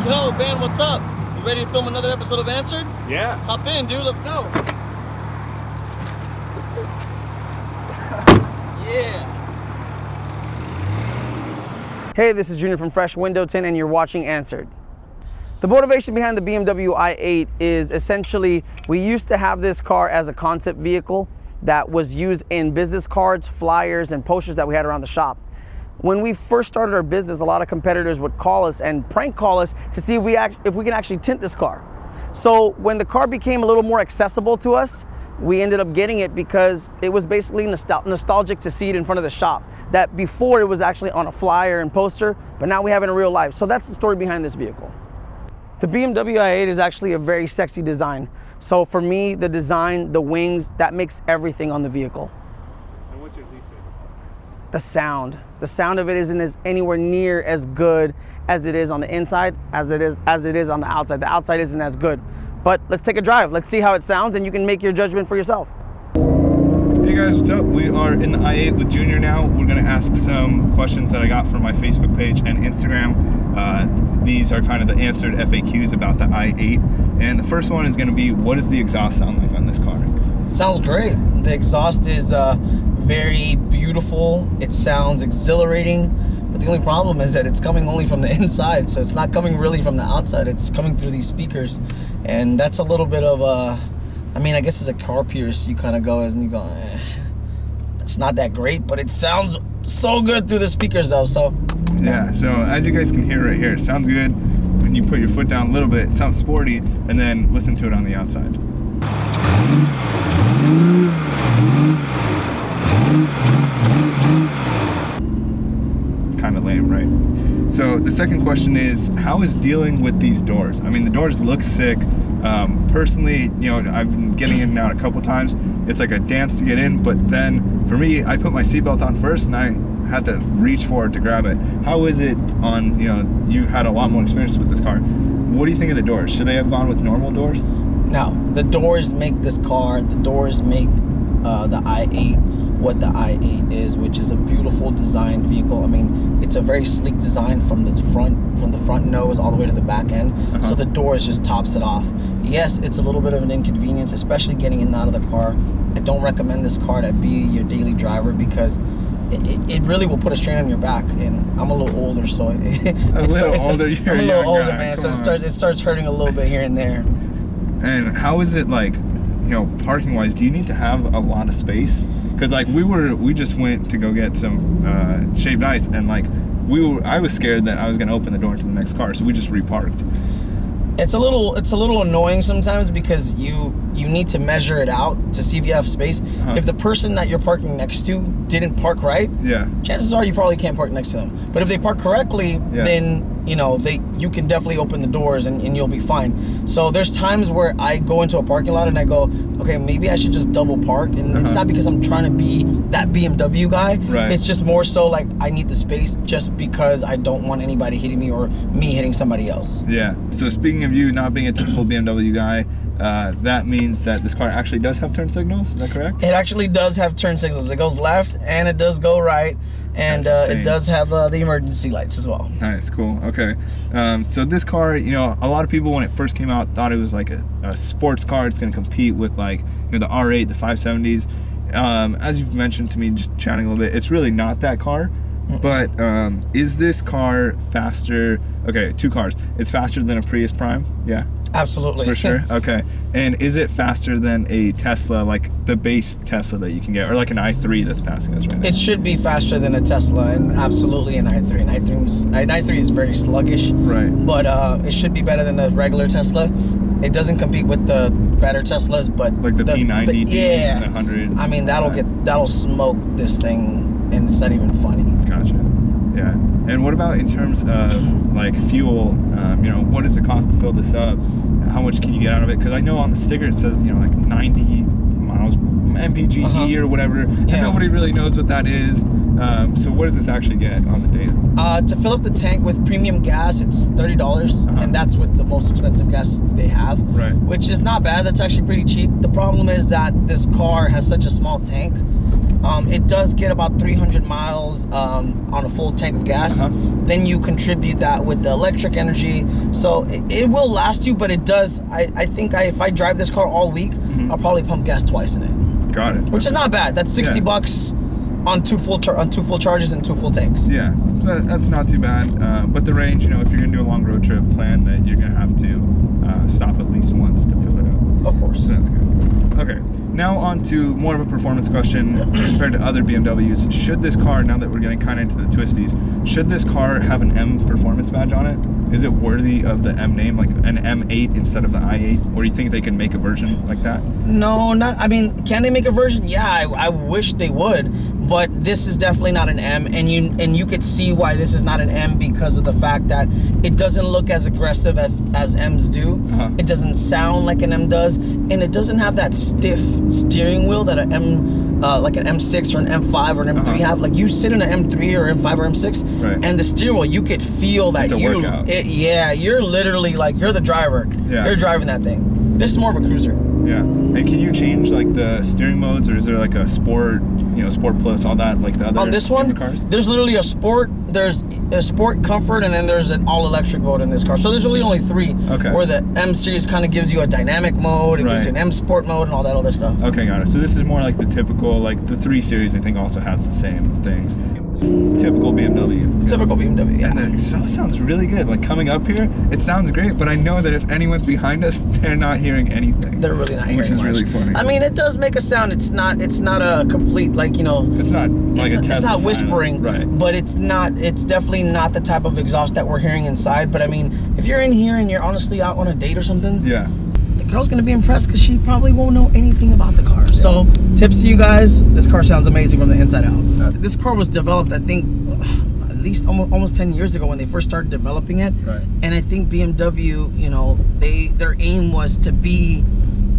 Yo, Ben, what's up? You ready to film another episode of Answered? Yeah. Hop in, dude. Let's go. Yeah. Hey, this is Junior from Fresh Window Tint, and you're watching Answered. The motivation behind the BMW i8 is essentially we used to have this car as a concept vehicle that was used in business cards, flyers, and posters that we had around the shop. When we first started our business, a lot of competitors would call us and prank call us to see if we can actually tint this car. So when the car became a little more accessible to us, we ended up getting it because it was basically nostalgic to see it in front of the shop. That before it was actually on a flyer and poster, but now we have it in real life. So that's the story behind this vehicle. The BMW i8 is actually a very sexy design. So for me, the design, the wings, that makes everything on the vehicle. And what's your least favorite part? The sound. The sound of it isn't anywhere near as good as it is on the inside as it is on the outside. The outside isn't as good. But let's take a drive. Let's see how it sounds and you can make your judgment for yourself. Hey guys, what's up? We are in the i8 with Junior now. We're gonna ask some questions that I got from my Facebook page and Instagram. These are kind of the answered FAQs about the i8. And the first one is gonna be, what does the exhaust sound like on this car? Sounds great. The exhaust is very beautiful. It sounds exhilarating. But the only problem is that it's coming only from the inside. So it's not coming really from the outside. It's coming through these speakers. And that's a little bit of I mean, I guess as a car purist, you kind of go and you go, it's not that great, but it sounds so good through the speakers though, so. Yeah, so as you guys can hear right here, it sounds good. When you put your foot down a little bit, it sounds sporty, and then listen to it on the outside. Kind of lame, right? So the second question is, how is dealing with these doors? I mean, the doors look sick. Personally, you know, I've been getting in and out a couple times. It's like a dance to get in, but then for me, I put my seatbelt on first and I had to reach for it to grab it. How is it on, you know, you had a lot more experience with this car. What do you think of the doors? Should they have gone with normal doors? No, the doors make this car, the doors make the i8 what the i8 is, which is a beautiful designed vehicle. I mean, it's a very sleek design from the front nose all the way to the back end. So the doors just tops it off. Yes, it's a little bit of an inconvenience, especially getting in and out of the car. I don't recommend this car to be your daily driver because it really will put a strain on your back, and I'm a little older, so I'm a little older, man. So it starts hurting a little bit here and there. And how is it like, you know, parking wise? Do you need to have a lot of space? Because like we just went to go get some shaved ice, and like I was scared that I was gonna open the door to the next car, so we just reparked. It's a little annoying sometimes because you need to measure it out to see if you have space. If the person that you're parking next to didn't park right, chances are you probably can't park next to them. But if they park correctly, then you know you can definitely open the doors and you'll be fine. So there's times where I go into a parking lot and I go, okay, maybe I should just double park, and it's not because I'm trying to be that BMW guy. It's just more so like I need the space just because I don't want anybody hitting me or me hitting somebody else. Yeah. So speaking of you not being a typical BMW guy, that means that this car actually does have turn signals. Is that correct? It actually does have turn signals. It goes left and it does go right, and it does have the emergency lights as well. Nice, cool. Okay. So this car, you know, a lot of people when it first came out thought it was like a sports car. It's going to compete with like, you know, the R8, the 570s. As you've mentioned to me just chatting a little bit, it's really not that car. But is this car faster? Okay, two cars. It's faster than a Prius Prime? Yeah. Absolutely. For sure? Okay. And is it faster than a Tesla, like the base Tesla that you can get, or like an i3 that's passing us right now? It should be faster than a Tesla, and absolutely an i3. An i3 is very sluggish. Right. But it should be better than a regular Tesla. It doesn't compete with the better Teslas, but like the P90, yeah, the 100s. I mean, that'll smoke this thing, and it's not even funny. Gotcha. Yeah. And what about in terms of like fuel? You know, what does it cost to fill this up? How much can you get out of it? Because I know on the sticker it says, you know, like 90 miles MPGe or whatever, and nobody really knows what that is. So what does this actually get on the data? To fill up the tank with premium gas, it's $30, and that's with the most expensive gas they have. Right. Which is not bad. That's actually pretty cheap. The problem is that this car has such a small tank It does get about 300 miles on a full tank of gas. Then you contribute that with the electric energy, so it will last you. But it does. I think if I drive this car all week, I'll probably pump gas twice in it. Got it. Which is not bad. That's 60 bucks on two full charges and 2 full tanks. Yeah, that's not too bad. But the range, you know, if you're gonna do a long road trip, plan that you're gonna have to stop at least once to fill it up. Of course. So that's good. Okay, now on to more of a performance question compared to other BMWs. Should this car, now that we're getting kind of into the twisties, should this car have an M performance badge on it? Is it worthy of the M name, like an M8 instead of the i8? Or do you think they can make a version like that? No, not. I mean, can they make a version? Yeah, I wish they would. But this is definitely not an M, and you could see why this is not an M because of the fact that it doesn't look as aggressive as M's do. It doesn't sound like an M does, and it doesn't have that stiff steering wheel that an M, like an M6 or an M5 or an M3 have. Like you sit in an M3 or M5 or M6, and the steering wheel, you could feel that you're literally like you're the driver. You're driving that thing. This is more of a cruiser. Yeah, and can you change like the steering modes, or is there like a sport, you know, sport plus, all that, like the other? On this one, cars? There's literally a sport, there's a sport, comfort, and then there's an all-electric mode in this car. So there's really only 3. Where the M series kind of gives you a dynamic mode, and gives you an M sport mode, and all that other stuff. Okay, got it. So this is more like the typical, like the 3 Series, I think, also has the same things. Typical BMW. Typical BMW, yeah. And the exhaust sounds really good. Like coming up here, it sounds great, but I know that if anyone's behind us, they're not hearing anything. They're really not hearing much. Which is really funny. I mean, it does make a sound. It's not a complete, like, you know. It's not like a Tesla. It's not whispering, but it's definitely not the type of exhaust that we're hearing inside. But I mean, if you're in here and you're honestly out on a date or something, the girl's gonna be impressed because she probably won't know anything about the car. So tips to you guys, this car sounds amazing from the inside out. This car was developed, I think, at least almost 10 years ago when they first started developing it. And I think BMW, you know, their aim was to be,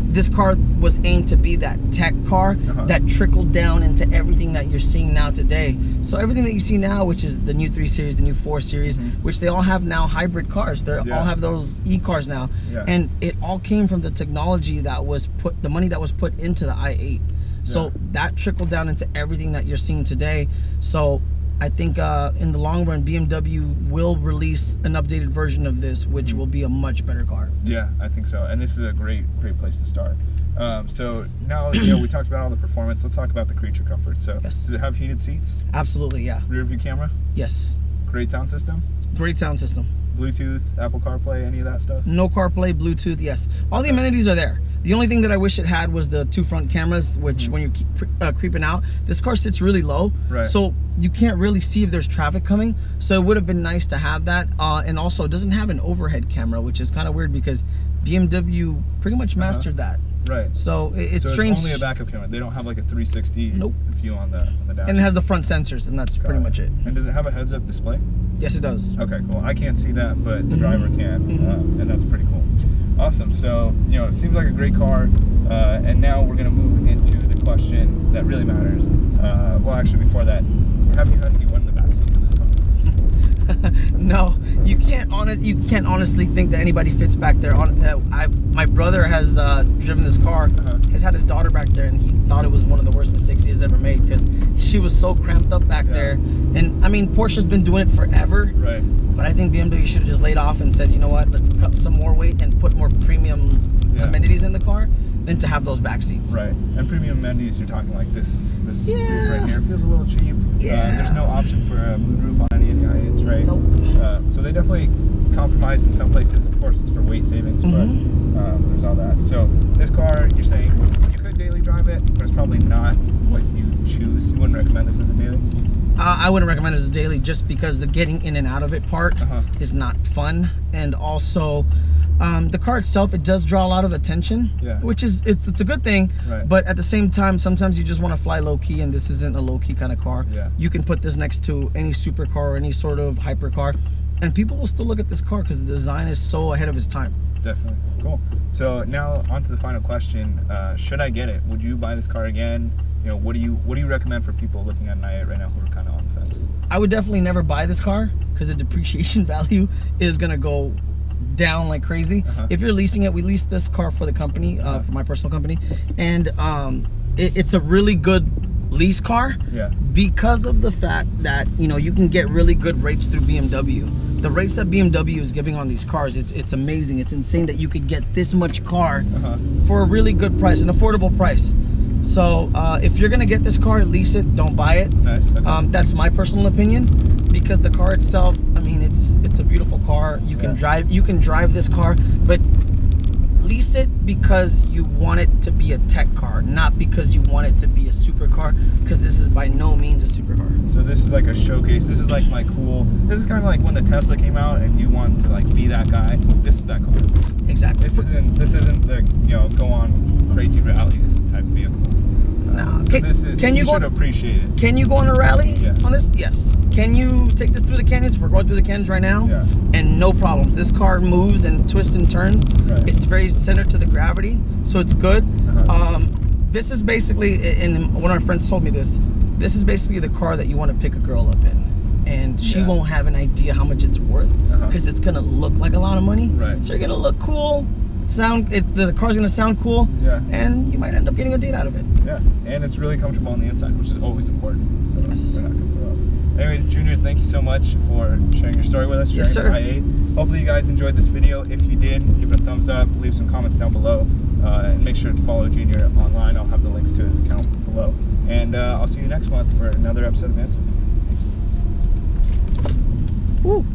this car was aimed to be that tech car that trickled down into everything that you're seeing now today. So everything that you see now, which is the new 3 Series, the new 4 Series, which they all have now hybrid cars. They all have those e-cars now. And it all came from the technology that was the money that was put into the i8. So that trickled down into everything that you're seeing today. So I think in the long run, BMW will release an updated version of this, which will be a much better car. Yeah, I think so. And this is a great place to start. So now, you know, we talked about all the performance. Let's talk about the creature comfort. So does it have heated seats? Absolutely, yeah. Rear view camera? Yes. Great sound system? Great sound system. Bluetooth, Apple CarPlay, any of that stuff? No CarPlay, Bluetooth, yes. All the amenities are there. The only thing that I wish it had was the 2 front cameras, which when you're creeping out, this car sits really low, so you can't really see if there's traffic coming. So it would have been nice to have that. And also, it doesn't have an overhead camera, which is kind of weird because BMW pretty much mastered that. So it's strange. It's only a backup camera. They don't have like a 360 view on the dash. And it has the front sensors, and that's pretty much it. And does it have a heads-up display? Yes, it does. Okay, cool. I can't see that, but the driver can, and that's pretty cool. Awesome. So, you know, it seems like a great car, and now we're going to move into the question that really matters. Well, actually, before that, have you had anyone in the back seats of this car? No, you can't honestly think that anybody fits back there. My brother has driven this car. He's had his daughter back there, and he thought it was one of the worst mistakes he has ever made because she was so cramped up back there. And I mean, Porsche's been doing it forever. But I think BMW should have just laid off and said, you know what, let's cut some more weight and put more premium amenities in the car than to have those back seats. And premium amenities, you're talking like this roof right here feels a little cheap. There's no option for a moonroof on any of the i8s, right? So they definitely compromised in some places. Of course, it's for weight savings, but there's all that. So this car, you're saying you could daily drive it, but it's probably not what you choose. You wouldn't recommend this as a daily? I wouldn't recommend it as a daily just because the getting in and out of it part is not fun. And also, the car itself, it does draw a lot of attention, which is, it's a good thing. But at the same time, sometimes you just want to fly low-key, and this isn't a low-key kind of car. You can put this next to any supercar or any sort of hypercar, and people will still look at this car because the design is so ahead of its time. Definitely. Cool. So now on to the final question. Should I get it? Would you buy this car again? You know, what do you recommend for people looking at an i8 right now who are kind of on the fence? I would definitely never buy this car because the depreciation value is gonna go down like crazy. If you're leasing it, we lease this car for the company, for my personal company, and it's a really good lease car. Yeah. Because of the fact that, you know, you can get really good rates through BMW. The rates that BMW is giving on these cars, it's amazing. It's insane that you could get this much car for a really good price, an affordable price. So if you're gonna get this car, lease it, don't buy it. Nice. Okay. That's my personal opinion, because the car itself, I mean, it's a beautiful car. You can drive this car, but lease it because you want it to be a tech car, not because you want it to be a supercar, because this is by no means a supercar. So this is like a showcase. This is like my cool. This is kind of like when the Tesla came out and you wanted to like be that guy. This is that car. Exactly. This isn't the, you know, go on crazy rallies type vehicle. No. So this is, you should appreciate it. Can you go on a rally on this? Yes. Can you take this through the canyons? We're going through the canyons right now. Yeah. And no problems. This car moves and twists and turns. Right. It's very centered to the gravity, so it's good. This is basically, and one of my friends told me this is basically the car that you want to pick a girl up in. And she won't have an idea how much it's worth, because it's going to look like a lot of money. Right. So you're going to look cool. The car's gonna sound cool, and you might end up getting a date out of it. Yeah, and it's really comfortable on the inside, which is always important. So Yes. we're not gonna throw up. Anyways, Junior, thank you so much for sharing your story with us. Yes, sir. I8. Hopefully you guys enjoyed this video. If you did, give it a thumbs up, leave some comments down below, and make sure to follow Junior online. I'll have the links to his account below. And I'll see you next month for another episode of ANSWRD. Woo.